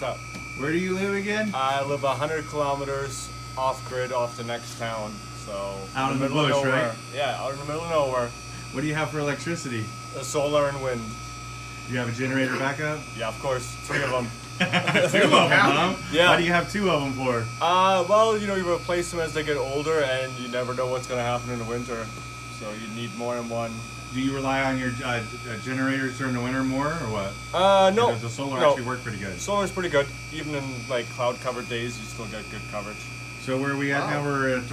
What's up? Where do you live again? I live 100 kilometers off grid, off the next town. So out in the middle bush, of nowhere. right? Yeah, out in the middle of nowhere. What do you have for electricity? Solar and wind. You have a generator backup? Yeah, of course. 3 of them. 2 of them, huh? Yeah. Why do you have 2 of them for? Well, you know, you replace them as they get older, and you never know what's going to happen in the winter. So you need more than one. Do you rely on your generators during the winter more, or what? No. Does the solar actually work pretty good? Solar's pretty good. Even in like cloud-covered days, you still get good coverage. So where are we at now? We're at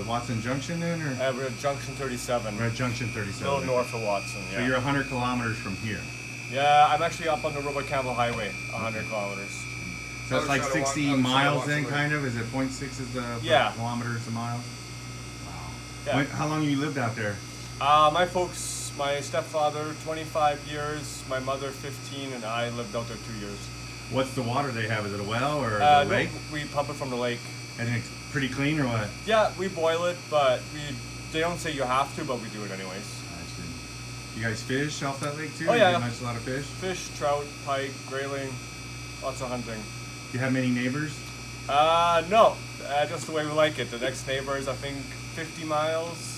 Watson Junction then, or? We're at Junction 37. We're at Junction 37. A little north of Watson, yeah. So you're 100 kilometers from here. Yeah, I'm actually up on the Robert Campbell Highway, 100 kilometers. So it's like 60 miles then, kind of? Is it 0.6 is the kilometers a mile? Wow. Yeah. How long have you lived out there? My folks, my stepfather, 25 years, my mother, 15, and I lived out there 2 years. What's the water they have? Is it a well or a lake? No, we pump it from the lake. And it's pretty clean or what? Yeah, we boil it, but they don't say you have to, but we do it anyways. I see. You guys fish off that lake too? Oh yeah. You catch a lot of fish? Fish, trout, pike, grayling, lots of hunting. Do you have many neighbors? No, just the way we like it. The next neighbor is, I think, 50 miles.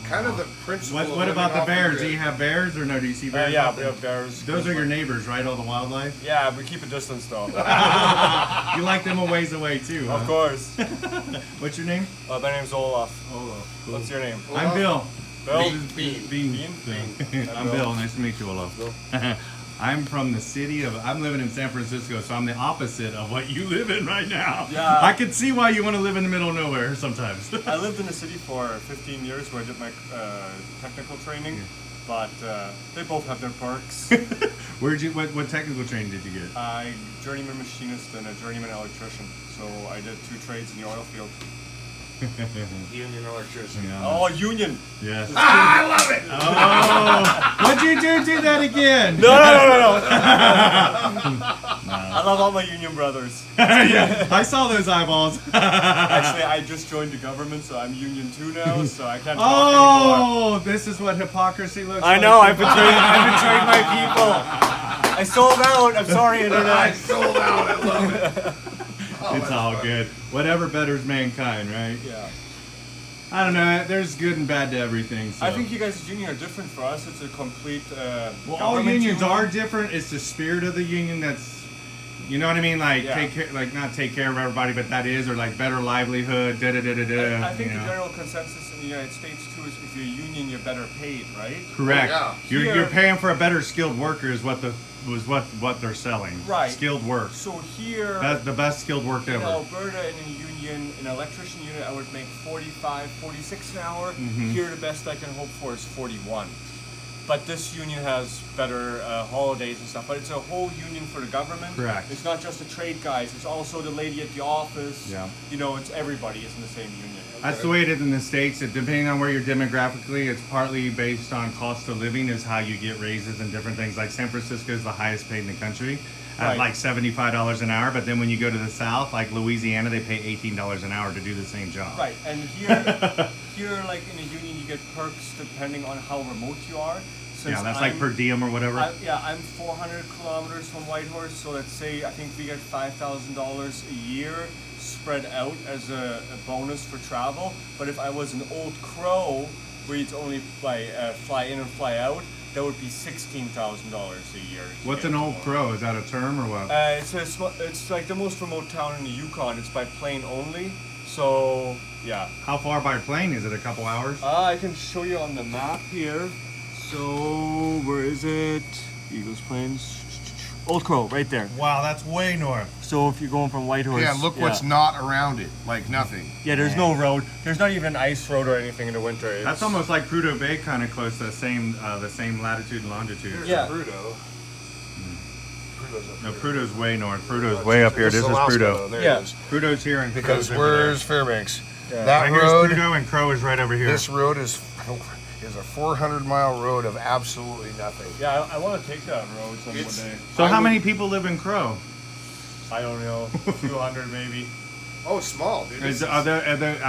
Kind of the principle. What about the bears? Do you have bears or no? Do you see bears? Yeah, we have bears. Those are your neighbors, right? All the wildlife? Yeah, we keep a distance though. You like them a ways away too, huh? Of course. What's your name? My name's Olaf. Olaf. Cool. What's your name? I'm Bill. Bill? Bean. Bean? I'm Bill. Nice to meet you, Olaf. I'm from the city of, I'm living in San Francisco, so I'm the opposite of what you live in right now. Yeah. I can see why you want to live in the middle of nowhere sometimes. I lived in the city for 15 years where I did my technical training, but they both have their perks. What technical training did you get? Journeyman machinist and a journeyman electrician. So I did 2 trades in the oil field. Union electricity. Yeah. Oh, union! Yes. I love it! Oh! What'd you do? Do that again! No. I love all my union brothers. Yeah, I saw those eyeballs. Actually, I just joined the government, so I'm union 2 now, so I can't talk anymore. Oh, this is what hypocrisy looks I like. know, I've betrayed my people. I sold out. I'm sorry, Internet. I sold out. I love it. It's all good. Whatever betters mankind, right? Yeah. I don't know. There's good and bad to everything. So. I think you guys' union are different. For us, it's a complete. Well, all unions are different. It's the spirit of the union that's, you know what I mean? Like take care, like not take care of everybody, but that is, or like better livelihood. I think the general consensus in the United States too is if you're a union, you're better paid, right? Correct. Oh, yeah. You're paying for a better skilled worker is what they're selling. Right. Skilled work. So here, That's the best skilled work in ever. Alberta, in a union, an electrician unit, I would make 45, 46 an hour. Here, the best I can hope for is 41. But this union has better holidays and stuff. But it's a whole union for the government. Correct. It's not just the trade guys. It's also the lady at the office. Yeah. You know, it's everybody is in the same union. That's the way it is in the States. Depending on where you're demographically, it's partly based on cost of living is how you get raises and different things. Like San Francisco is the highest paid in the country at like $75 an hour. But then when you go to the South, like Louisiana, they pay $18 an hour to do the same job. Right. And here, like in a union, you get perks depending on how remote you are. Yeah, that's like per diem or whatever. I'm 400 kilometers from Whitehorse, so let's say I think we get $5,000 a year spread out as a bonus for travel. But if I was an Old Crow, where you'd only fly in and fly out, that would be $16,000 a year. What's an Old Crow? Is that a term or what? It's like the most remote town in the Yukon. It's by plane only. So yeah. How far by plane? Is it a couple hours? I can show you on the map here. So, where is it? Eagles Plains. Old Crow, right there. Wow, that's way north. So if you're going from Whitehorse... Yeah, look what's not around it. Like nothing. Yeah, there's no road. There's not even an ice road or anything in the winter. That's almost like Prudhoe Bay, kind of close to the same latitude and longitude. Yeah. Prudhoe. No, Prudhoe's way north. Prudhoe's way up here. This is Prudhoe. Yeah. Prudhoe's here and Because Crow's where's Fairbanks? Yeah. That right road, here's Prudhoe and Crow is right over here. this road is a 400-mile road of absolutely nothing. Yeah, I want to take that road some day. So how many people live in Crow? I don't know, a few hundred maybe. Oh, small, dude. Are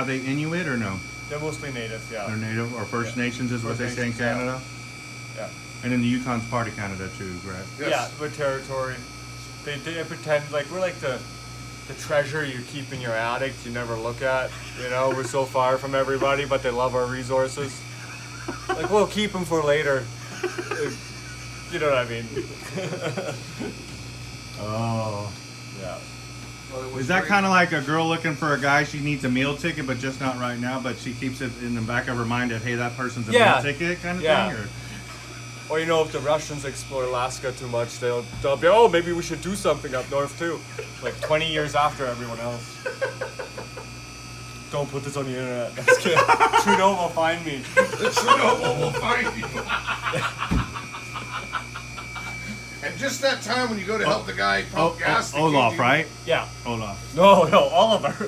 they Inuit or no? They're mostly native, yeah. They're Native or First Nations is what First they say in Nations, yeah. Canada? Yeah. And then the Yukon's part of Canada too, right? Yeah, with territory. They pretend like we're like the treasure you keep in your attic you never look at. You know, we're so far from everybody, but they love our resources. Like, we'll keep them for later. You know what I mean? Oh. Yeah. Well, it was Is that great. kind of like a girl looking for a guy? She needs a meal ticket, but just not right now. But she keeps it in the back of her mind that, hey, that person's a Yeah. meal ticket kind of Yeah. thing? Or? Or you know, if the Russians explore Alaska too much, they'll be, oh, maybe we should do something up north too. Like 20 years after everyone else. Don't put this on the internet. That's kidding. Trudeau will find me. Trudeau will find you. And just that time when you go to help the guy pump gas. Olaf, right? Yeah. Olaf. No, Oliver.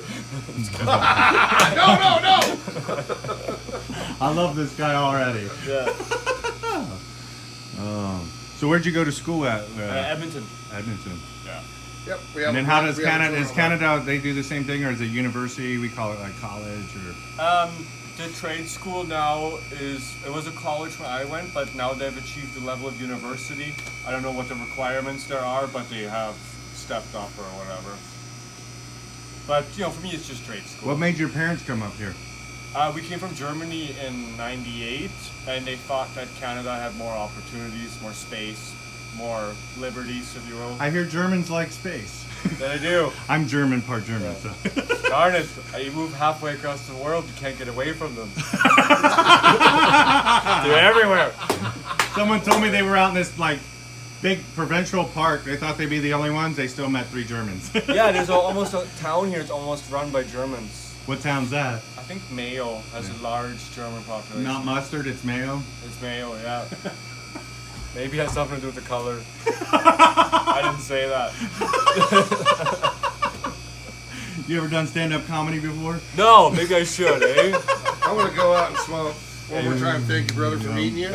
No. I love this guy already. Yeah. So where'd you go to school at? Edmonton. Edmonton. Yeah. Yep. We have And then a- how does we have a Canada? tour Is of Canada? They do the same thing, or is it university? We call it like college, or The trade school now it was a college when I went, but now they've achieved the level of university. I don't know what the requirements there are, but they have stepped up or whatever. But, you know, for me it's just trade school. what made your parents come up here? We came from Germany in '98, and they thought that Canada had more opportunities, more space, more liberties, if you will. I hear Germans like space. That I do. I'm German, part German. Yeah. So. Darn it, you move halfway across the world, you can't get away from them. They're everywhere. Someone told me they were out in this like big provincial park. They thought they'd be the only ones. They still met 3 Germans. Yeah, there's almost a town here, it's almost run by Germans. What town's that? I think Mayo has a large German population. Not mustard. It's mayo. It's Mayo, yeah. Maybe it has something to do with the color. I didn't say that. You ever done stand-up comedy before? No, maybe I should, eh? I'm gonna go out and smoke one more time. Thank you, brother, for meeting you.